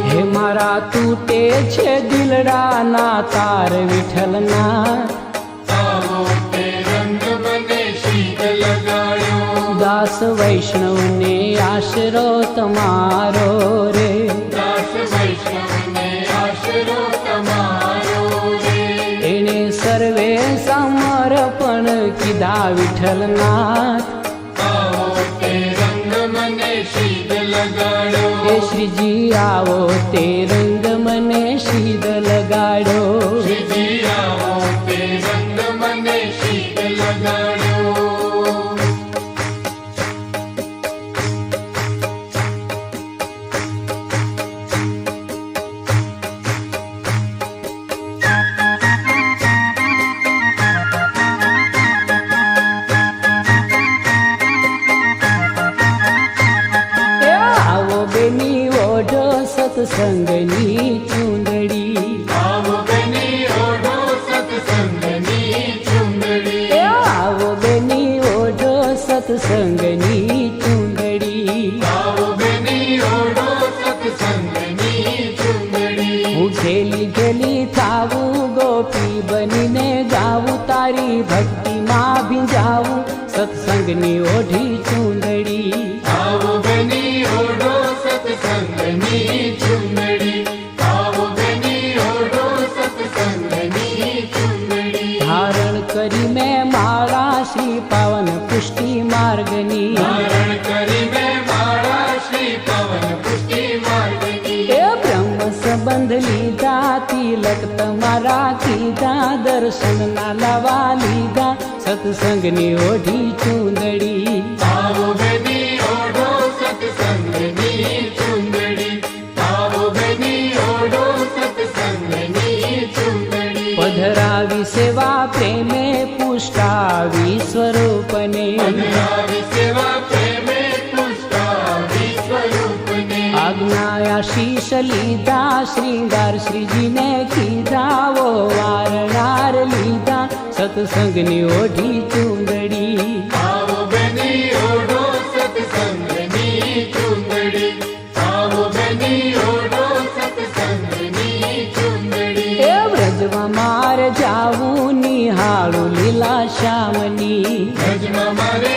હે મારા તૂટે છે દિલડાના તાર વિઠ્ઠલના, દાસ વૈષ્ણવને આશરો તમારો રે, એને સર્વે સમર્પણ કીધા વિઠ્ઠલનાથ, એ શ્રીજી આવો તે રંગ મને શીદ લગાડો, સત્સંગની ચૂંદડી, આવો બેની ઓઢો સત્સંગની ચૂંદડી, આવો બેની ઓઢો સત્સંગની ચૂંદડી, આવો બેની ઓઢો સત્સંગની ચૂંદડી. હું ખેલી ખેલી થાવું ગોપી બનીને ગાવું, તારી ભક્તિમાં ભીંજાવું સત્સંગની ઓઢી ચૂંદડી, આવો બેની ઓઢો સત્સંગની ચૂંદડી, આવો બેની ઓઢો સત્સંગની ચૂંદડી. ધારણ કરી મેં માળા શ્રી પાવન પુષ્ટિ માર્ગની, ધારણ કરી મેં માળા શ્રી પવન પુષ્ટિ માર્ગની. એ બ્રહ્મ સંબંધ લીધા, તિલક તમારા કીધા, દર્શન ના લાવા લીધા સત્સંગની ઓઢી ચૂંદડી, આવો બેની ઓઢો સત્સંગની ચૂંદડી, આવો બેની ઓઢો સત્સંગની ચૂંદડી. પધરાવી સેવા પ્રેમે પુષ્ટાવી સ્વરૂપને, પધરાવી સેવા પ્રેમે પુષ્ટાવી સ્વરૂપને. આજ્ઞા આશીષ લીધા, શ્રીંગાર શ્રીજીને કીધા, વો વારનાર લીધા સત્સંગની ઓઢી ચૂંદડી, આવો બેની ઓઢો સત્સંગની ચૂંદડી, આવો બેની ઓઢો સત્સંગની ચૂંદડી. એ વ્રજમાં માર જાવું નિહાળું લીલા શ્યામની, વ્રજમાં મારે